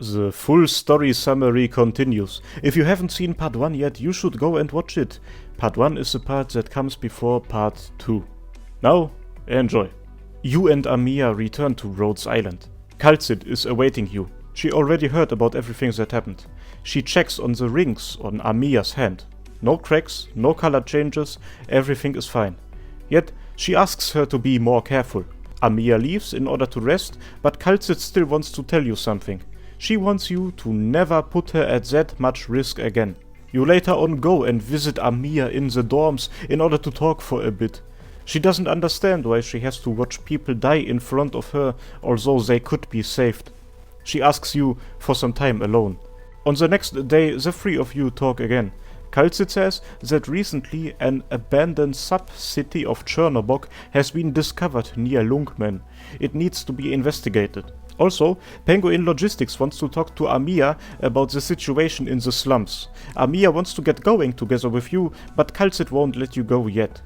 The full story summary continues. If you haven't seen part 1 yet, you should go and watch it. Part 1 is the part that comes before part 2. Now, enjoy. You and Amiya return to Rhodes Island. Kal'tsit is awaiting you. She already heard about everything that happened. She checks on the rings on Amiya's hand. No cracks, no color changes, everything is fine. Yet, she asks her to be more careful. Amiya leaves in order to rest, but Kal'tsit still wants to tell you something. She wants you to never put her at that much risk again. You later on go and visit Amiya in the dorms in order to talk for a bit. She doesn't understand why she has to watch people die in front of her, although they could be saved. She asks you for some time alone. On the next day, the three of you talk again. Kal'tsit says that recently an abandoned sub-city of Chernobog has been discovered near Lungmen. It needs to be investigated. Also, Penguin Logistics wants to talk to Amiya about the situation in the slums. Amiya wants to get going together with you, but Kal'tsit won't let you go yet.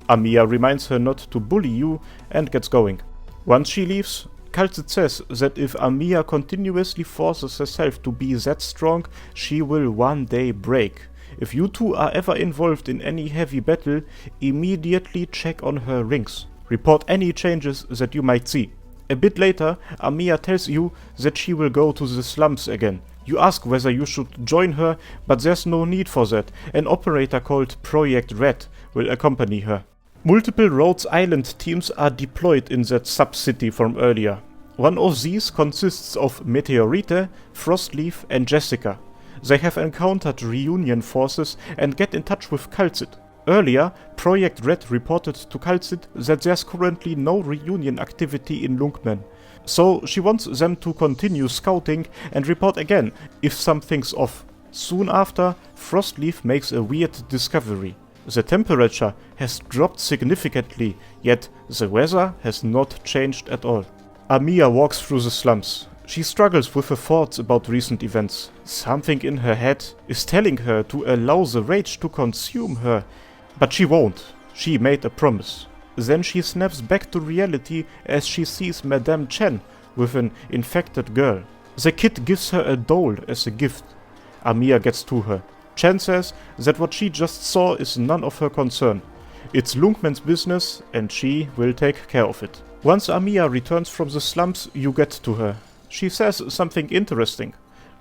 Amiya reminds her not to bully you and gets going. Once she leaves, Kal'tsit says that if Amiya continuously forces herself to be that strong, she will one day break. If you two are ever involved in any heavy battle, immediately check on her rings. Report any changes that you might see. A bit later, Amiya tells you that she will go to the slums again. You ask whether you should join her, but there's no need for that. An operator called Project Red will accompany her. Multiple Rhodes Island teams are deployed in that sub-city from earlier. One of these consists of Meteorite, Frostleaf and Jessica. They have encountered Reunion forces and get in touch with Kal'tsit. Earlier, Project Red reported to Kal'tsit that there's currently no Reunion activity in Lungmen, so she wants them to continue scouting and report again if something's off. Soon after, Frostleaf makes a weird discovery. The temperature has dropped significantly, yet the weather has not changed at all. Amiya walks through the slums. She struggles with her thoughts about recent events. Something in her head is telling her to allow the rage to consume her. But she won't. She made a promise. Then she snaps back to reality as she sees Madame Chen with an infected girl. The kid gives her a doll as a gift. Amiya gets to her. Chen says that what she just saw is none of her concern. It's Lungmen's business and she will take care of it. Once Amiya returns from the slums, you get to her. She says something interesting.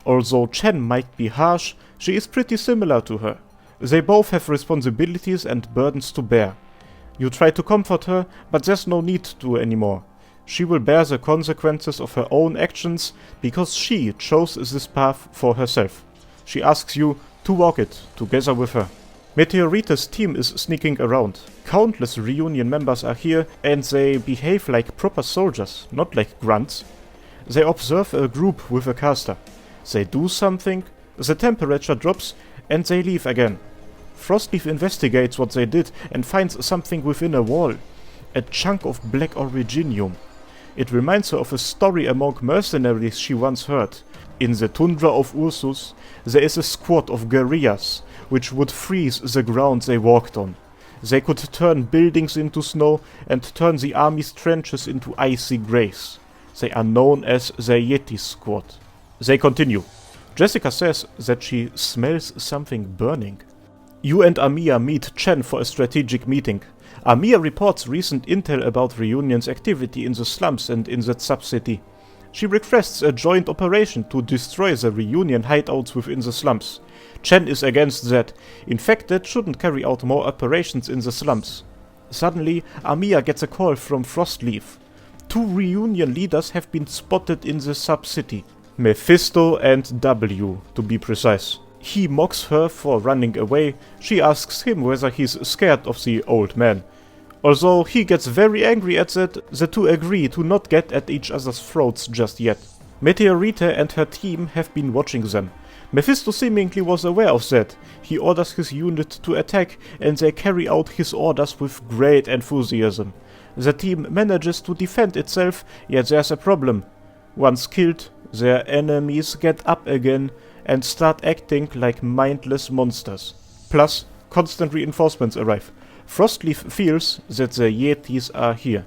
Although Chen might be harsh, she is pretty similar to her. They both have responsibilities and burdens to bear. You try to comfort her, but there's no need to anymore. She will bear the consequences of her own actions because she chose this path for herself. She asks you to walk it together with her. Meteorite's team is sneaking around. Countless Reunion members are here and they behave like proper soldiers, not like grunts. They observe a group with a caster. They do something, the temperature drops, and they leave again. Frostleaf investigates what they did and finds something within a wall. A chunk of black originium. It reminds her of a story among mercenaries she once heard. In the tundra of Ursus, there is a squad of guerrillas, which would freeze the ground they walked on. They could turn buildings into snow and turn the army's trenches into icy graves. They are known as the Yeti Squad. They continue. Jessica says that she smells something burning. You and Amiya meet Chen for a strategic meeting. Amiya reports recent intel about Reunion's activity in the slums and in that sub-city. She requests a joint operation to destroy the Reunion hideouts within the slums. Chen is against that. In fact, that shouldn't carry out more operations in the slums. Suddenly, Amiya gets a call from Frostleaf. 2 Reunion leaders have been spotted in the sub-city. Mephisto and W, to be precise. He mocks her for running away. She asks him whether he's scared of the old man. Although he gets very angry at that, the two agree to not get at each other's throats just yet. Meteorite and her team have been watching them. Mephisto seemingly was aware of that. He orders his unit to attack and they carry out his orders with great enthusiasm. The team manages to defend itself, yet there's a problem. Once killed, their enemies get up again and start acting like mindless monsters. Plus, constant reinforcements arrive. Frostleaf feels that the Yetis are here.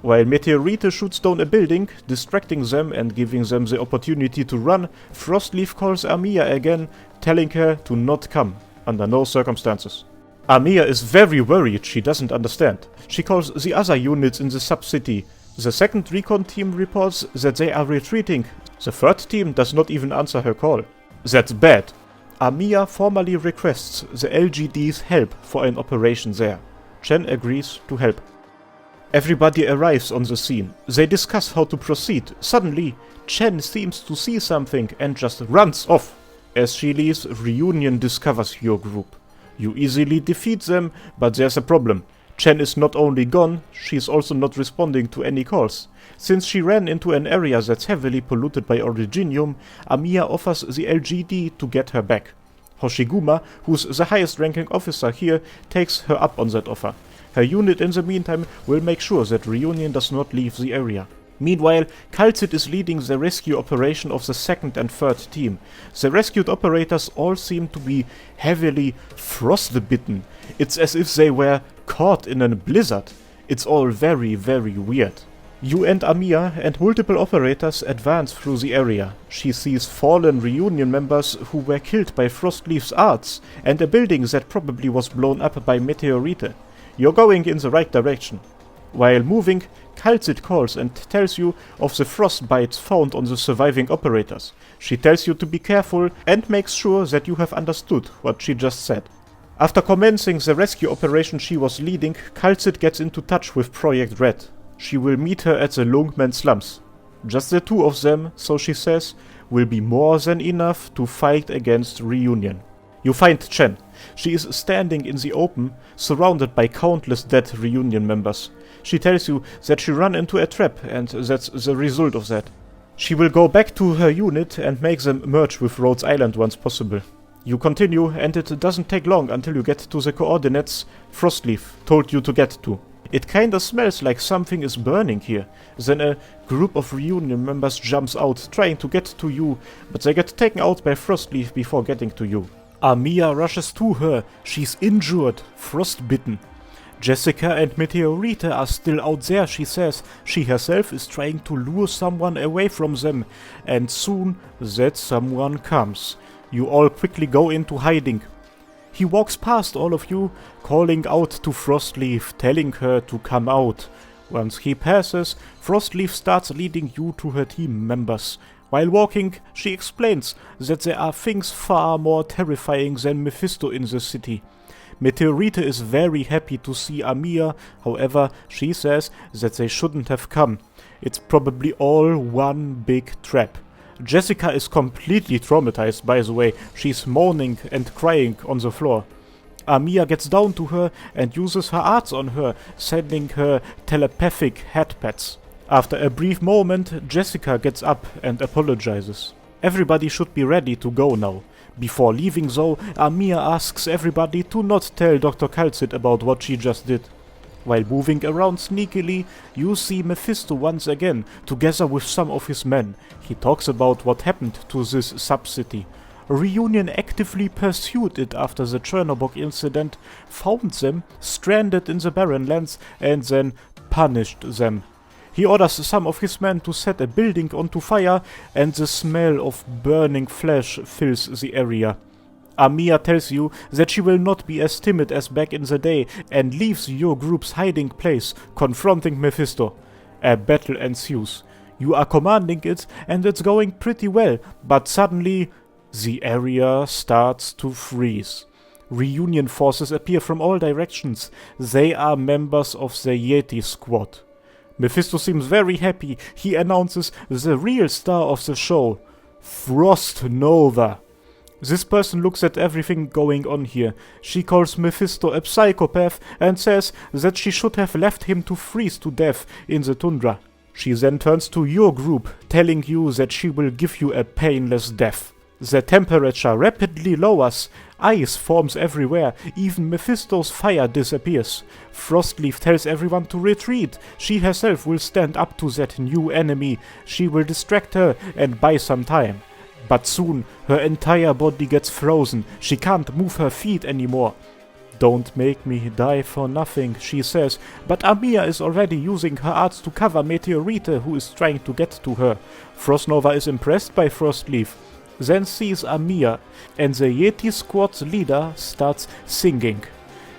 While Meteorite shoots down a building, distracting them and giving them the opportunity to run, Frostleaf calls Amiya again, telling her to not come, under no circumstances. Amiya is very worried, she doesn't understand. She calls the other units in the sub-city. The second recon team reports that they are retreating. The third team does not even answer her call. That's bad. Amiya formally requests the LGD's help for an operation there. Chen agrees to help. Everybody arrives on the scene. They discuss how to proceed. Suddenly, Chen seems to see something and just runs off. As she leaves, Reunion discovers your group. You easily defeat them, but there's a problem. Chen is not only gone, she's also not responding to any calls. Since she ran into an area that's heavily polluted by Originium, Amiya offers the LGD to get her back. Hoshiguma, who's the highest ranking officer here, takes her up on that offer. Her unit in the meantime will make sure that Reunion does not leave the area. Meanwhile, Kalzit is leading the rescue operation of the second and third team. The rescued operators all seem to be heavily frostbitten. It's as if they were caught in a blizzard. It's all very, very weird. You and Amiya and multiple operators advance through the area. She sees fallen Reunion members who were killed by Frostleaf's arts, and a building that probably was blown up by Meteorite. You're going in the right direction. While moving, Kalzit calls and tells you of the frostbites found on the surviving operators. She tells you to be careful and makes sure that you have understood what she just said. After commencing the rescue operation she was leading, Kalzit gets into touch with Project Red. She will meet her at the Lungmen slums. Just the two of them, so she says, will be more than enough to fight against Reunion. You find Chen. She is standing in the open, surrounded by countless dead Reunion members. She tells you that she ran into a trap and that's the result of that. She will go back to her unit and make them merge with Rhodes Island once possible. You continue and it doesn't take long until you get to the coordinates Frostleaf told you to get to. It kinda smells like something is burning here. Then a group of Reunion members jumps out trying to get to you, but they get taken out by Frostleaf before getting to you. Amiya rushes to her. She's injured, frostbitten. Jessica and Meteorite are still out there, she says. She herself is trying to lure someone away from them, and soon that someone comes. You all quickly go into hiding. He walks past all of you, calling out to Frostleaf, telling her to come out. Once he passes, Frostleaf starts leading you to her team members. While walking, she explains that there are things far more terrifying than Mephisto in the city. Meteorite is very happy to see Amiya, however, she says that they shouldn't have come. It's probably all one big trap. Jessica is completely traumatized, by the way. She's moaning and crying on the floor. Amiya gets down to her and uses her arts on her, sending her telepathic headpats. After a brief moment, Jessica gets up and apologizes. Everybody should be ready to go now. Before leaving though, Amiya asks everybody to not tell Dr. Kalzit about what she just did. While moving around sneakily, you see Mephisto once again, together with some of his men. He talks about what happened to this sub-city. Reunion actively pursued it after the Chernobog incident, found them stranded in the barren lands, and then punished them. He orders some of his men to set a building onto fire, and the smell of burning flesh fills the area. Amiya tells you that she will not be as timid as back in the day, and leaves your group's hiding place, confronting Mephisto. A battle ensues. You are commanding it, and it's going pretty well, but suddenly the area starts to freeze. Reunion forces appear from all directions. They are members of the Yeti Squad. Mephisto seems very happy. He announces the real star of the show, FrostNova. This person looks at everything going on here. She calls Mephisto a psychopath and says that she should have left him to freeze to death in the tundra. She then turns to your group, telling you that she will give you a painless death. The temperature rapidly lowers, ice forms everywhere, even Mephisto's fire disappears. Frostleaf tells everyone to retreat. She herself will stand up to that new enemy. She will distract her and buy some time. But soon, her entire body gets frozen. She can't move her feet anymore. "Don't make me die for nothing," she says, but Amiya is already using her arts to cover Meteorite, who is trying to get to her. FrostNova is impressed by Frostleaf, then sees Amiya, and the Yeti Squad's leader starts singing.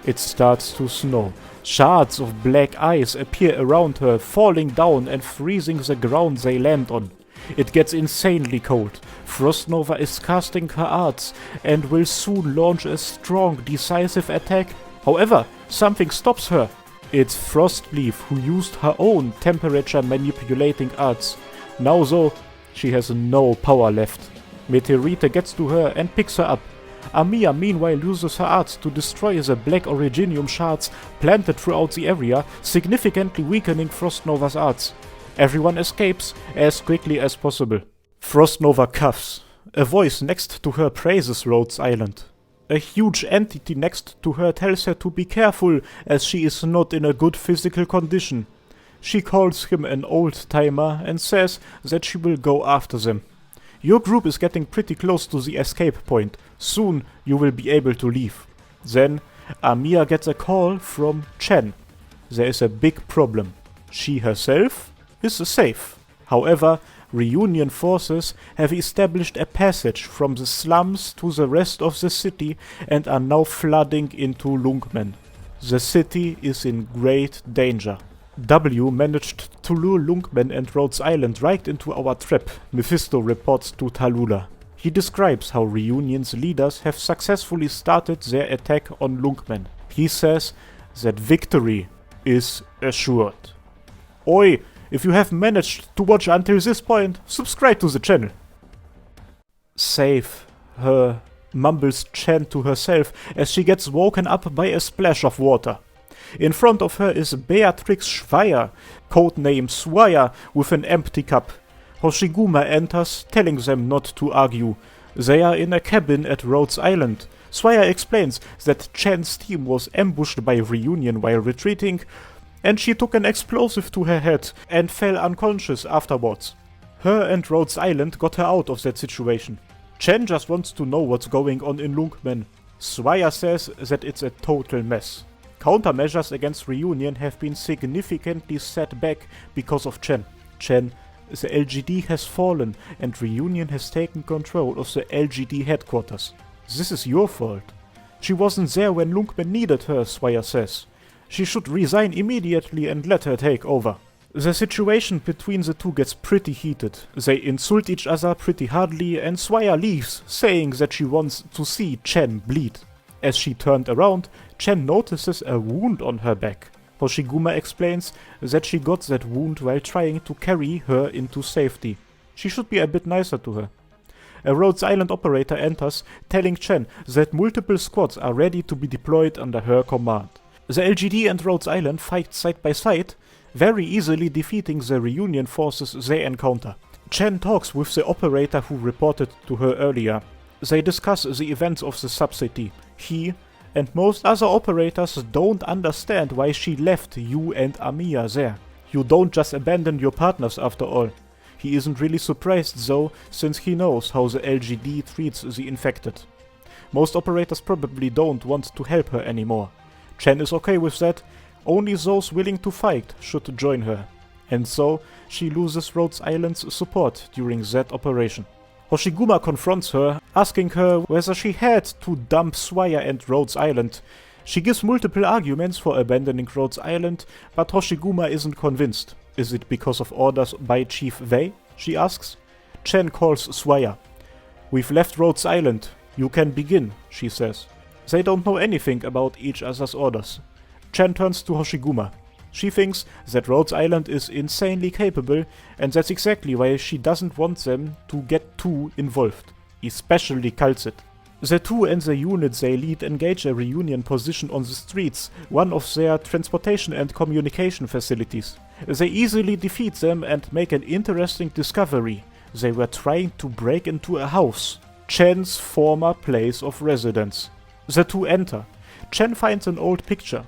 It starts to snow. Shards of black ice appear around her, falling down and freezing the ground they land on. It gets insanely cold. FrostNova is casting her arts and will soon launch a strong, decisive attack. However, something stops her. It's Frostleaf, who used her own temperature manipulating arts. Now though, she has no power left. Meteorite gets to her and picks her up. Amiya meanwhile uses her arts to destroy the black originium shards planted throughout the area, significantly weakening FrostNova's arts. Everyone escapes as quickly as possible. FrostNova coughs. A voice next to her praises Rhodes Island. A huge entity next to her tells her to be careful, as she is not in a good physical condition. She calls him an old-timer and says that she will go after them. "Your group is getting pretty close to the escape point. Soon you will be able to leave." Then Amiya gets a call from Chen. There is a big problem. She herself is safe. However, Reunion forces have established a passage from the slums to the rest of the city and are now flooding into Lungmen. The city is in great danger. W managed to lure Lungmen and Rhodes Island right into our trap, Mephisto reports to Tallulah. He describes how Reunion's leaders have successfully started their attack on Lungmen. He says that victory is assured. Oi! If you have managed to watch until this point, subscribe to the channel. "Save her," mumbles Chen to herself as she gets woken up by a splash of water. In front of her is Beatrix Schweier, codename Swire, with an empty cup. Hoshiguma enters, telling them not to argue. They are in a cabin at Rhodes Island. Swire explains that Chen's team was ambushed by Reunion while retreating, and she took an explosive to her head and fell unconscious afterwards. Her and Rhodes Island got her out of that situation. Chen just wants to know what's going on in Lungmen. Swire says that it's a total mess. Countermeasures against Reunion have been significantly set back because of Chen. Chen, the LGD has fallen and Reunion has taken control of the LGD headquarters. This is your fault. She wasn't there when Lungmen needed her, Swire says. She should resign immediately and let her take over. The situation between the two gets pretty heated. They insult each other pretty hardly and Swire leaves, saying that she wants to see Chen bleed. As she turned around, Chen notices a wound on her back. Hoshiguma explains that she got that wound while trying to carry her into safety. She should be a bit nicer to her. A Rhodes Island operator enters, telling Chen that multiple squads are ready to be deployed under her command. The LGD and Rhodes Island fight side by side, very easily defeating the Reunion forces they encounter. Chen talks with the operator who reported to her earlier. They discuss the events of the subcity. He and most other operators don't understand why she left you and Amiya there. You don't just abandon your partners after all. He isn't really surprised though, since he knows how the LGD treats the infected. Most operators probably don't want to help her anymore. Chen is okay with that. Only those willing to fight should join her. And so, she loses Rhodes Island's support during that operation. Hoshiguma confronts her, asking her whether she had to dump Swire and Rhodes Island. She gives multiple arguments for abandoning Rhodes Island, but Hoshiguma isn't convinced. Is it because of orders by Chief Wei? She asks. Chen calls Swire. "We've left Rhodes Island. You can begin," she says. They don't know anything about each other's orders. Chen turns to Hoshiguma. She thinks that Rhodes Island is insanely capable, and that's exactly why she doesn't want them to get too involved, especially Kal'tsit. The two and the units they lead engage a Reunion position on the streets, one of their transportation and communication facilities. They easily defeat them and make an interesting discovery. They were trying to break into a house, Chen's former place of residence. The two enter. Chen finds an old picture.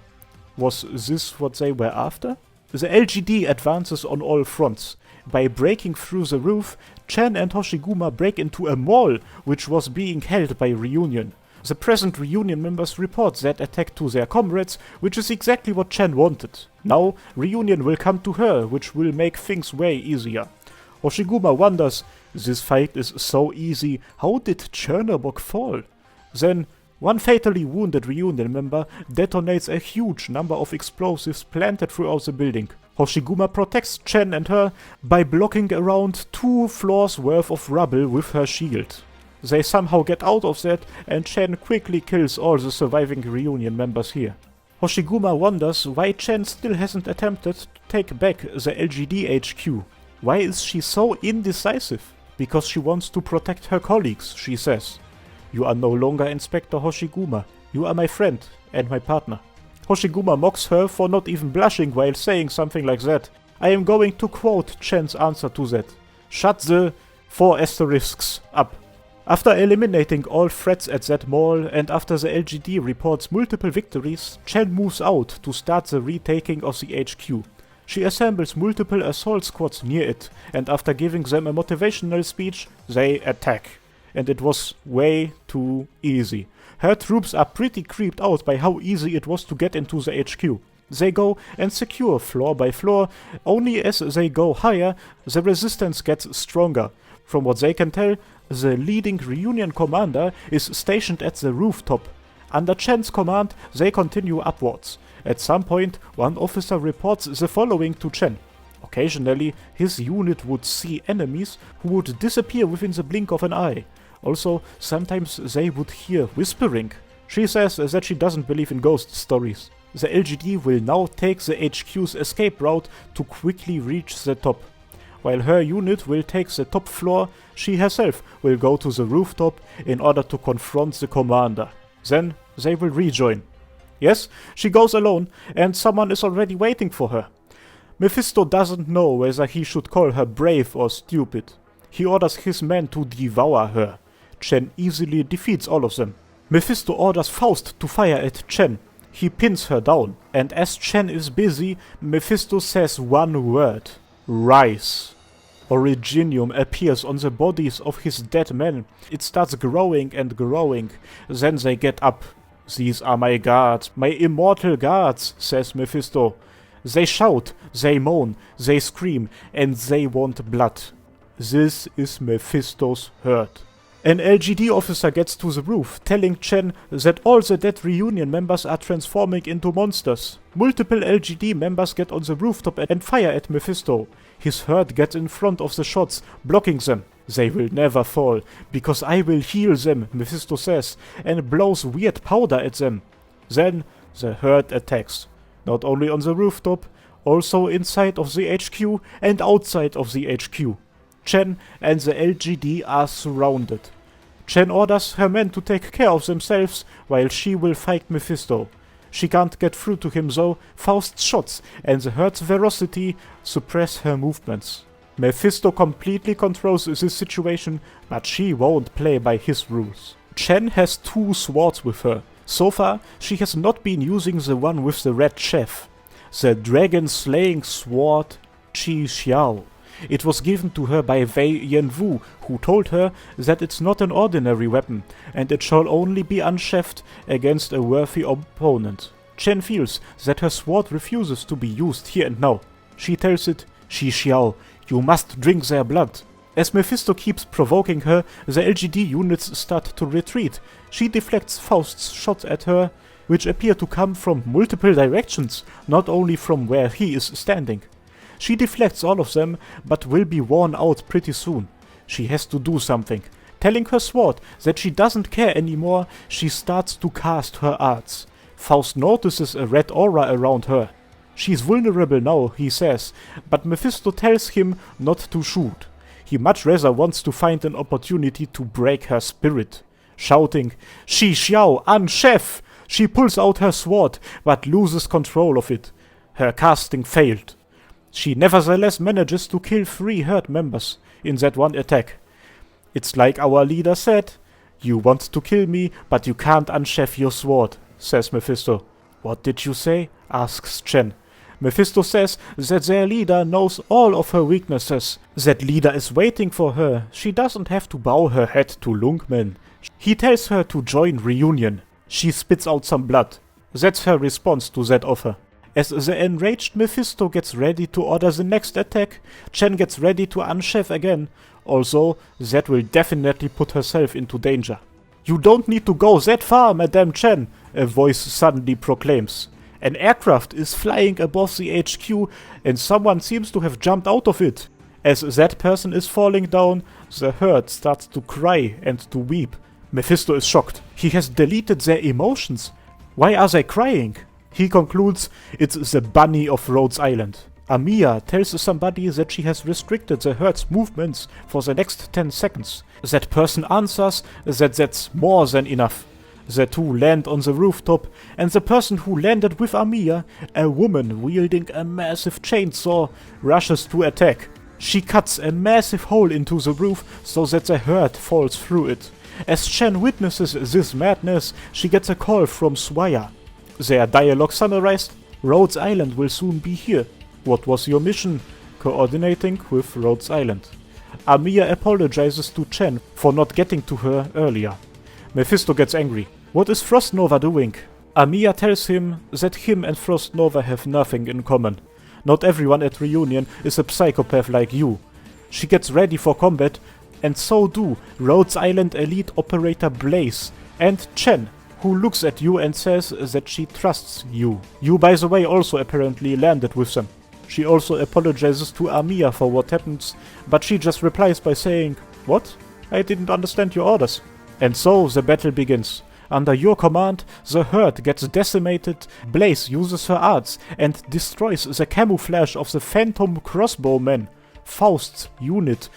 Was this what they were after? The LGD advances on all fronts. By breaking through the roof, Chen and Hoshiguma break into a mall, which was being held by Reunion. The present reunion members report that attack to their comrades, which is exactly what Chen wanted. Now, reunion will come to her, which will make things way easier. Hoshiguma wonders, this fight is so easy, how did Chernobog fall? Then, one fatally wounded reunion member detonates a huge number of explosives planted throughout the building. Hoshiguma protects Chen and her by blocking around 2 floors worth of rubble with her shield. They somehow get out of that, and Chen quickly kills all the surviving reunion members here. Hoshiguma wonders why Chen still hasn't attempted to take back the LGD HQ. Why is she so indecisive? Because she wants to protect her colleagues, she says. You are no longer Inspector Hoshiguma. You are my friend and my partner. Hoshiguma mocks her for not even blushing while saying something like that. I am going to quote Chen's answer to that. Shut the 4 asterisks up. After eliminating all threats at that mall and after the LGD reports multiple victories, Chen moves out to start the retaking of the HQ. She assembles multiple assault squads near it, and after giving them a motivational speech, they attack. And it was way too easy. Her troops are pretty creeped out by how easy it was to get into the HQ. They go and secure floor by floor. Only as they go higher, the resistance gets stronger. From what they can tell, the leading reunion commander is stationed at the rooftop. Under Chen's command, they continue upwards. At some point, one officer reports the following to Chen. Occasionally, his unit would see enemies who would disappear within the blink of an eye. Also, sometimes they would hear whispering. She says that she doesn't believe in ghost stories. The LGD will now take the HQ's escape route to quickly reach the top. While her unit will take the top floor, she herself will go to the rooftop in order to confront the commander. Then they will rejoin. Yes, she goes alone, and someone is already waiting for her. Mephisto doesn't know whether he should call her brave or stupid. He orders his men to devour her. Chen easily defeats all of them. Mephisto orders Faust to fire at Chen. He pins her down, and as Chen is busy, Mephisto says one word. Rise. Originium appears on the bodies of his dead men. It starts growing and growing. Then they get up. These are my guards, my immortal guards, says Mephisto. They shout, they moan, they scream, and they want blood. This is Mephisto's herd. An LGD officer gets to the roof, telling Chen that all the dead reunion members are transforming into monsters. Multiple LGD members get on the rooftop and fire at Mephisto. His herd gets in front of the shots, blocking them. They will never fall, because I will heal them, Mephisto says, and blows weird powder at them. Then the herd attacks. Not only on the rooftop, also inside of the HQ and outside of the HQ. Chen and the LGD are surrounded. Chen orders her men to take care of themselves while she will fight Mephisto. She can't get through to him though. Faust's shots and the herd's ferocity suppress her movements. Mephisto completely controls this situation, but she won't play by his rules. Chen has 2 swords with her. So far, she has not been using the one with the red chef. The dragon-slaying sword Qi Xiao. It was given to her by Wei Yanwu, who told her that it's not an ordinary weapon, and it shall only be unchefed against a worthy opponent. Chen feels that her sword refuses to be used here and now. She tells it, Qi Xiao, you must drink their blood. As Mephisto keeps provoking her, the LGD units start to retreat. She deflects Faust's shots at her, which appear to come from multiple directions, not only from where he is standing. She deflects all of them, but will be worn out pretty soon. She has to do something. Telling her sword that she doesn't care anymore, she starts to cast her arts. Faust notices a red aura around her. She's vulnerable now, he says, but Mephisto tells him not to shoot. He much rather wants to find an opportunity to break her spirit. Shouting, Qi Xiao, unchef! She pulls out her sword, but loses control of it. Her casting failed. She nevertheless manages to kill 3 herd members in that one attack. It's like our leader said, you want to kill me, but you can't unchef your sword, says Mephisto. What did you say? Asks Chen. Mephisto says that their leader knows all of her weaknesses. That leader is waiting for her. She doesn't have to bow her head to Lungmen. He tells her to join Reunion. She spits out some blood. That's her response to that offer. As the enraged Mephisto gets ready to order the next attack, Chen gets ready to unchef again, although that will definitely put herself into danger. "You don't need to go that far, Madame Chen," a voice suddenly proclaims. An aircraft is flying above the HQ and someone seems to have jumped out of it. As that person is falling down, the herd starts to cry and to weep. Mephisto is shocked. He has deleted their emotions. Why are they crying? He concludes it's the bunny of Rhodes Island. Amiya tells somebody that she has restricted the herd's movements for the next 10 seconds. That person answers that that's more than enough. The two land on the rooftop, and the person who landed with Amiya, a woman wielding a massive chainsaw, rushes to attack. She cuts a massive hole into the roof so that the herd falls through it. As Chen witnesses this madness, she gets a call from Swaya. Their dialogue summarized: "Rhodes Island will soon be here. What was your mission?" Coordinating with Rhodes Island. Amiya apologizes to Chen for not getting to her earlier. Mephisto gets angry. What is FrostNova doing? Amiya tells him that him and FrostNova have nothing in common. Not everyone at Reunion is a psychopath like you. She gets ready for combat, and so do Rhodes Island elite operator Blaze and Chen, who looks at you and says that she trusts you. You, by the way, also apparently landed with them. She also apologizes to Amiya for what happens, but she just replies by saying, "What? I didn't understand your orders." And so the battle begins. Under your command, the herd gets decimated. Blaze uses her arts and destroys the camouflage of the phantom crossbowmen, Faust's unit,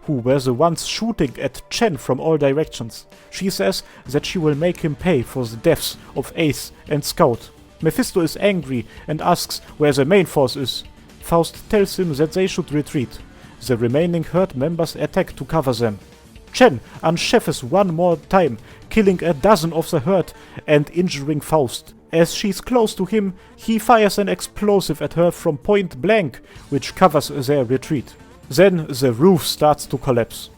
who were the ones shooting at Chen from all directions. She says that she will make him pay for the deaths of Ace and Scout. Mephisto is angry and asks where the main force is. Faust tells him that they should retreat. The remaining herd members attack to cover them. Chen unchefs one more time, killing a dozen of the herd and injuring Faust. As she's close to him, he fires an explosive at her from point blank, which covers their retreat. Then the roof starts to collapse.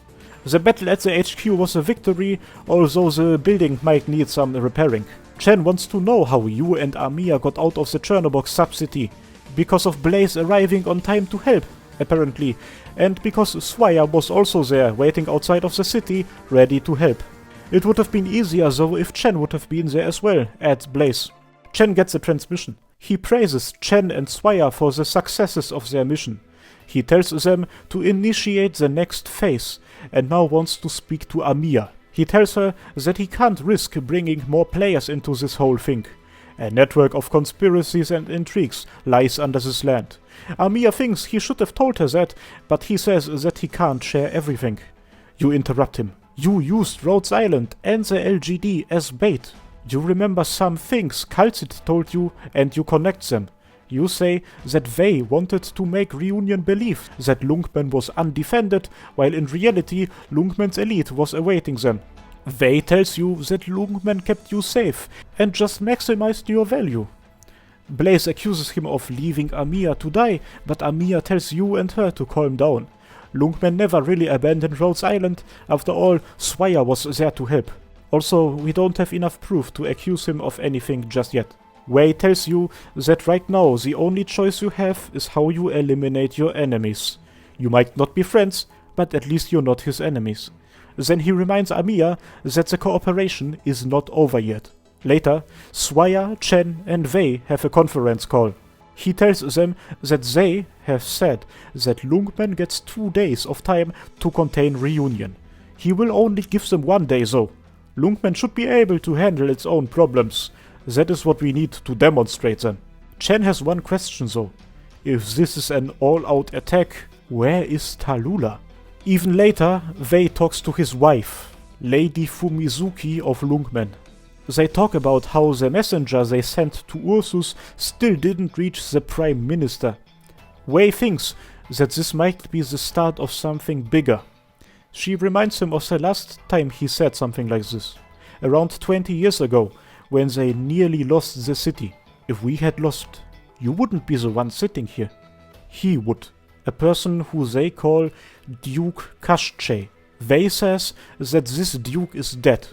The battle at the HQ was a victory, although the building might need some repairing. Chen wants to know how you and Amiya got out of the Chernobyl sub-city, because of Blaze arriving on time to help, apparently, and because Swaya was also there, waiting outside of the city, ready to help. It would have been easier though if Chen would have been there as well, adds Blaze. Chen gets a transmission. He praises Chen and Swaya for the successes of their mission. He tells them to initiate the next phase, and now wants to speak to Amiya. He tells her that he can't risk bringing more players into this whole thing. A network of conspiracies and intrigues lies under this land. Amiya thinks he should have told her that, but he says that he can't share everything. You interrupt him. You used Rhodes Island and the LGD as bait. You remember some things Kalsit told you and you connect them. You say that they wanted to make Reunion believe that Lungmen was undefended, while in reality Lungmen's elite was awaiting them. They tells you that Lungmen kept you safe and just maximized your value. Blaze accuses him of leaving Amiya to die, but Amiya tells you and her to calm down. Lungmen never really abandoned Rhodes Island. After all, Swaya was there to help. Also, we don't have enough proof to accuse him of anything just yet. Wei tells you that right now the only choice you have is how you eliminate your enemies. You might not be friends, but at least you're not his enemies. Then he reminds Amiya that the cooperation is not over yet. Later, Swaya, Chen and Wei have a conference call. He tells them that they have said that Lungmen gets 2 days of time to contain Reunion. He will only give them 1 day though. Lungmen should be able to handle its own problems. That is what we need to demonstrate them. Chen has one question though. If this is an all-out attack, where is Tallulah? Even later, Wei talks to his wife, Lady Fumizuki of Lungmen. They talk about how the messenger they sent to Ursus still didn't reach the Prime Minister. Wei thinks that this might be the start of something bigger. She reminds him of the last time he said something like this, around 20 years ago, when they nearly lost the city. If we had lost you wouldn't be the one sitting here. He would. A person who they call Duke Kashche. They says that this Duke is dead.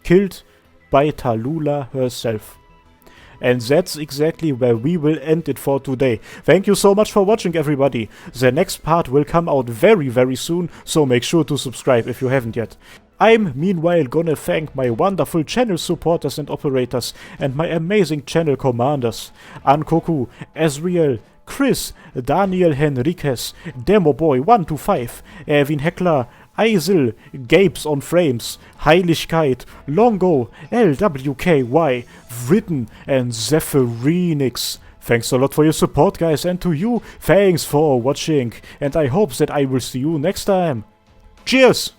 Killed by Tallulah herself. And that's exactly where we will end it for today. Thank you so much for watching, everybody. The next part will come out very, very soon, so make sure to subscribe if you haven't yet. I'm meanwhile gonna thank my wonderful channel supporters and operators and my amazing channel commanders. Ankoku, Ezreal, Chris, Daniel Henriquez, Demoboy125, Erwin Heckler, Eisil, Gapes on Frames, Heiligkeit, Longo, LWKY, Written, and Zephyreenix. Thanks a lot for your support, guys, and to you, thanks for watching, and I hope that I will see you next time. Cheers!